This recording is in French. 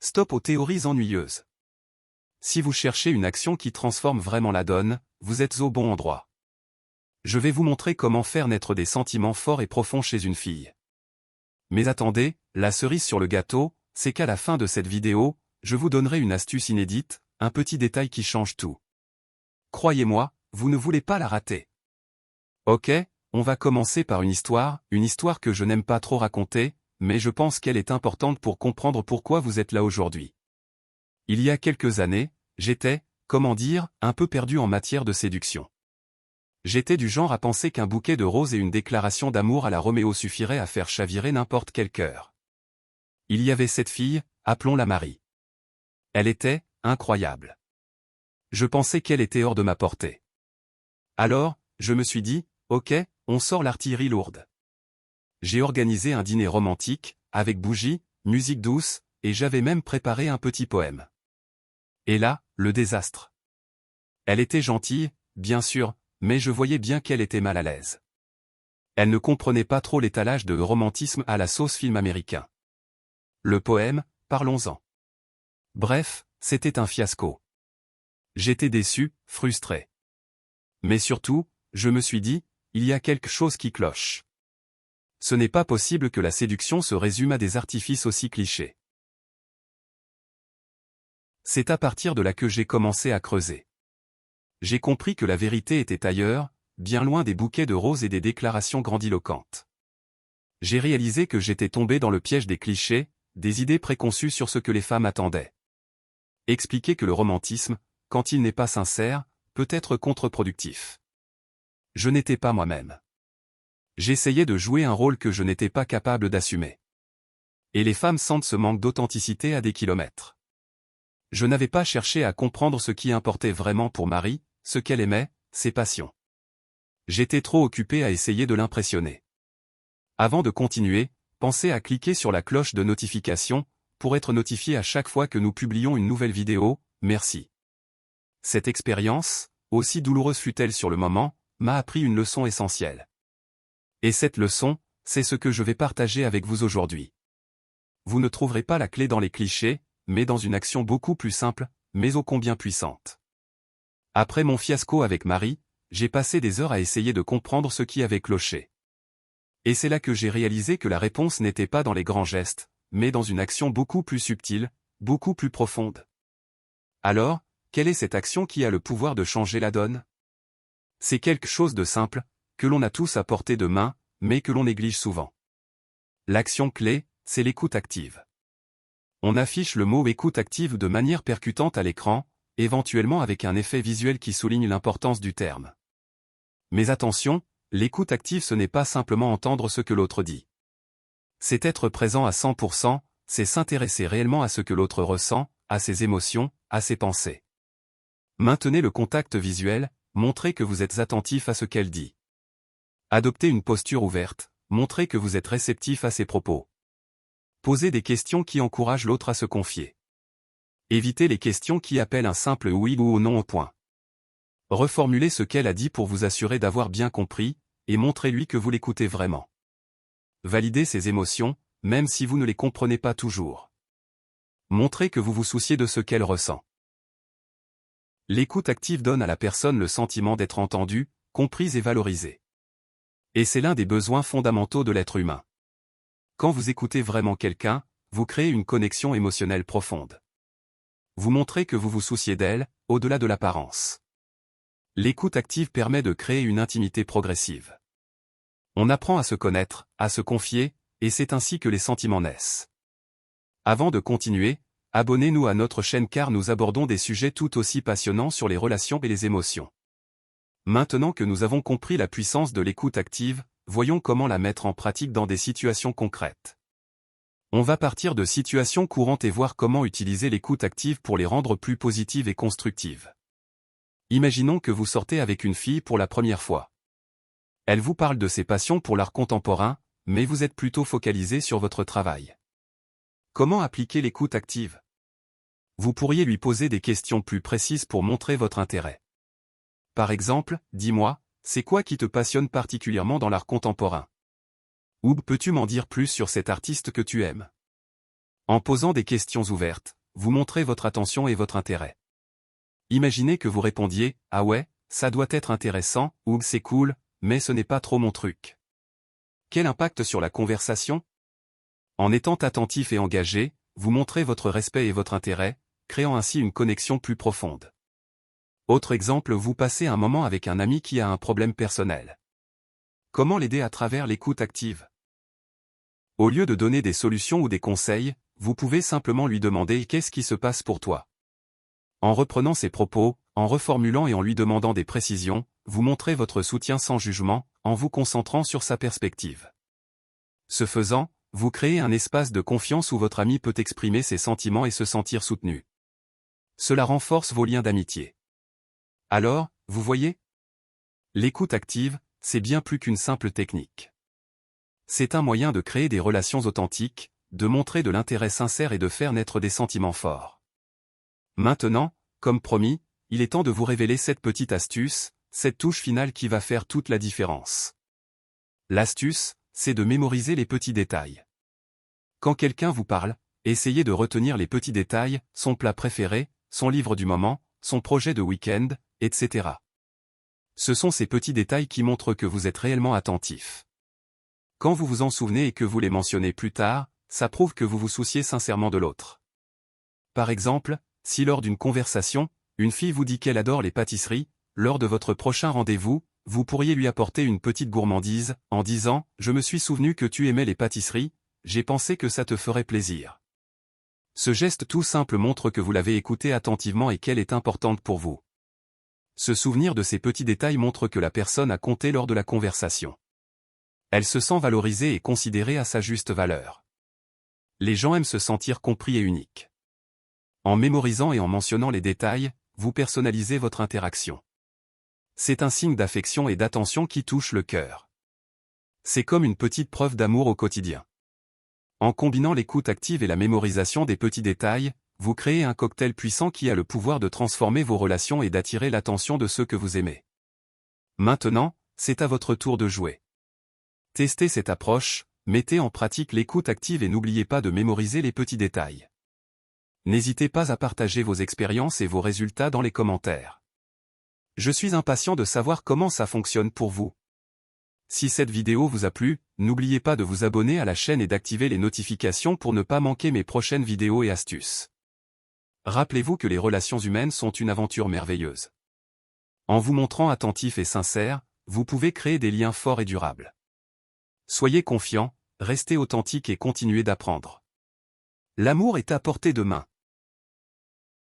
Stop aux théories ennuyeuses. Si vous cherchez une action qui transforme vraiment la donne, vous êtes au bon endroit. Je vais vous montrer comment faire naître des sentiments forts et profonds chez une fille. Mais attendez, la cerise sur le gâteau, c'est qu'à la fin de cette vidéo, je vous donnerai une astuce inédite, un petit détail qui change tout. Croyez-moi, vous ne voulez pas la rater. Ok, on va commencer par une histoire que je n'aime pas trop raconter, mais je pense qu'elle est importante pour comprendre pourquoi vous êtes là aujourd'hui. Il y a quelques années, j'étais, comment dire, un peu perdu en matière de séduction. J'étais du genre à penser qu'un bouquet de roses et une déclaration d'amour à la Roméo suffirait à faire chavirer n'importe quel cœur. Il y avait cette fille, appelons-la Marie. Elle était incroyable. Je pensais qu'elle était hors de ma portée. Alors, je me suis dit, ok, on sort l'artillerie lourde. J'ai organisé un dîner romantique, avec bougies, musique douce, et j'avais même préparé un petit poème. Et là, le désastre. Elle était gentille, bien sûr, mais je voyais bien qu'elle était mal à l'aise. Elle ne comprenait pas trop l'étalage de romantisme à la sauce film américain. Le poème, parlons-en. Bref, c'était un fiasco. J'étais déçu, frustré. Mais surtout, je me suis dit, il y a quelque chose qui cloche. Ce n'est pas possible que la séduction se résume à des artifices aussi clichés. C'est à partir de là que j'ai commencé à creuser. J'ai compris que la vérité était ailleurs, bien loin des bouquets de roses et des déclarations grandiloquentes. J'ai réalisé que j'étais tombé dans le piège des clichés, des idées préconçues sur ce que les femmes attendaient. Expliquer que le romantisme, quand il n'est pas sincère, peut être contre-productif. Je n'étais pas moi-même. J'essayais de jouer un rôle que je n'étais pas capable d'assumer. Et les femmes sentent ce manque d'authenticité à des kilomètres. Je n'avais pas cherché à comprendre ce qui importait vraiment pour Marie, ce qu'elle aimait, ses passions. J'étais trop occupé à essayer de l'impressionner. Avant de continuer, pensez à cliquer sur la cloche de notification, pour être notifié à chaque fois que nous publions une nouvelle vidéo, merci. Cette expérience, aussi douloureuse fut-elle sur le moment, m'a appris une leçon essentielle. Et cette leçon, c'est ce que je vais partager avec vous aujourd'hui. Vous ne trouverez pas la clé dans les clichés, mais dans une action beaucoup plus simple, mais ô combien puissante. Après mon fiasco avec Marie, j'ai passé des heures à essayer de comprendre ce qui avait cloché. Et c'est là que j'ai réalisé que la réponse n'était pas dans les grands gestes, mais dans une action beaucoup plus subtile, beaucoup plus profonde. Alors, quelle est cette action qui a le pouvoir de changer la donne? C'est quelque chose de simple, que l'on a tous à portée de main, mais que l'on néglige souvent. L'action clé, c'est l'écoute active. On affiche le mot écoute active de manière percutante à l'écran, éventuellement avec un effet visuel qui souligne l'importance du terme. Mais attention, l'écoute active ce n'est pas simplement entendre ce que l'autre dit. C'est être présent à 100%, c'est s'intéresser réellement à ce que l'autre ressent, à ses émotions, à ses pensées. Maintenez le contact visuel, montrez que vous êtes attentif à ce qu'elle dit. Adoptez une posture ouverte, montrez que vous êtes réceptif à ses propos. Posez des questions qui encouragent l'autre à se confier. Évitez les questions qui appellent un simple oui ou non au point. Reformulez ce qu'elle a dit pour vous assurer d'avoir bien compris, et montrez-lui que vous l'écoutez vraiment. Validez ses émotions, même si vous ne les comprenez pas toujours. Montrez que vous vous souciez de ce qu'elle ressent. L'écoute active donne à la personne le sentiment d'être entendue, comprise et valorisée. Et c'est l'un des besoins fondamentaux de l'être humain. Quand vous écoutez vraiment quelqu'un, vous créez une connexion émotionnelle profonde. Vous montrez que vous vous souciez d'elle, au-delà de l'apparence. L'écoute active permet de créer une intimité progressive. On apprend à se connaître, à se confier, et c'est ainsi que les sentiments naissent. Avant de continuer, abonnez-nous à notre chaîne car nous abordons des sujets tout aussi passionnants sur les relations et les émotions. Maintenant que nous avons compris la puissance de l'écoute active, voyons comment la mettre en pratique dans des situations concrètes. On va partir de situations courantes et voir comment utiliser l'écoute active pour les rendre plus positives et constructives. Imaginons que vous sortez avec une fille pour la première fois. Elle vous parle de ses passions pour l'art contemporain, mais vous êtes plutôt focalisé sur votre travail. Comment appliquer l'écoute active? Vous pourriez lui poser des questions plus précises pour montrer votre intérêt. Par exemple, dis-moi, c'est quoi qui te passionne particulièrement dans l'art contemporain? Ou peux-tu m'en dire plus sur cet artiste que tu aimes? En posant des questions ouvertes, vous montrez votre attention et votre intérêt. Imaginez que vous répondiez « Ah ouais, ça doit être intéressant » ou « C'est cool, mais ce n'est pas trop mon truc ». Quel impact sur la conversation? En étant attentif et engagé, vous montrez votre respect et votre intérêt, créant ainsi une connexion plus profonde. Autre exemple, vous passez un moment avec un ami qui a un problème personnel. Comment l'aider à travers l'écoute active? Au lieu de donner des solutions ou des conseils, vous pouvez simplement lui demander « Qu'est-ce qui se passe pour toi ?» En reprenant ses propos, en reformulant et en lui demandant des précisions, vous montrez votre soutien sans jugement, en vous concentrant sur sa perspective. Ce faisant, vous créez un espace de confiance où votre ami peut exprimer ses sentiments et se sentir soutenu. Cela renforce vos liens d'amitié. Alors, vous voyez? L'écoute active, c'est bien plus qu'une simple technique. C'est un moyen de créer des relations authentiques, de montrer de l'intérêt sincère et de faire naître des sentiments forts. Maintenant, comme promis, il est temps de vous révéler cette petite astuce, cette touche finale qui va faire toute la différence. L'astuce, c'est de mémoriser les petits détails. Quand quelqu'un vous parle, essayez de retenir les petits détails, son plat préféré, son livre du moment, son projet de week-end, etc. Ce sont ces petits détails qui montrent que vous êtes réellement attentif. Quand vous vous en souvenez et que vous les mentionnez plus tard, ça prouve que vous vous souciez sincèrement de l'autre. Par exemple, si lors d'une conversation, une fille vous dit qu'elle adore les pâtisseries, lors de votre prochain rendez-vous, vous pourriez lui apporter une petite gourmandise, en disant « Je me suis souvenu que tu aimais les pâtisseries, j'ai pensé que ça te ferait plaisir. » Ce geste tout simple montre que vous l'avez écoutée attentivement et qu'elle est importante pour vous. Se souvenir de ces petits détails montre que la personne a compté lors de la conversation. Elle se sent valorisée et considérée à sa juste valeur. Les gens aiment se sentir compris et uniques. En mémorisant et en mentionnant les détails, vous personnalisez votre interaction. C'est un signe d'affection et d'attention qui touche le cœur. C'est comme une petite preuve d'amour au quotidien. En combinant l'écoute active et la mémorisation des petits détails, vous créez un cocktail puissant qui a le pouvoir de transformer vos relations et d'attirer l'attention de ceux que vous aimez. Maintenant, c'est à votre tour de jouer. Testez cette approche, mettez en pratique l'écoute active et n'oubliez pas de mémoriser les petits détails. N'hésitez pas à partager vos expériences et vos résultats dans les commentaires. Je suis impatient de savoir comment ça fonctionne pour vous. Si cette vidéo vous a plu, n'oubliez pas de vous abonner à la chaîne et d'activer les notifications pour ne pas manquer mes prochaines vidéos et astuces. Rappelez-vous que les relations humaines sont une aventure merveilleuse. En vous montrant attentif et sincère, vous pouvez créer des liens forts et durables. Soyez confiants, restez authentique et continuez d'apprendre. L'amour est à portée de main.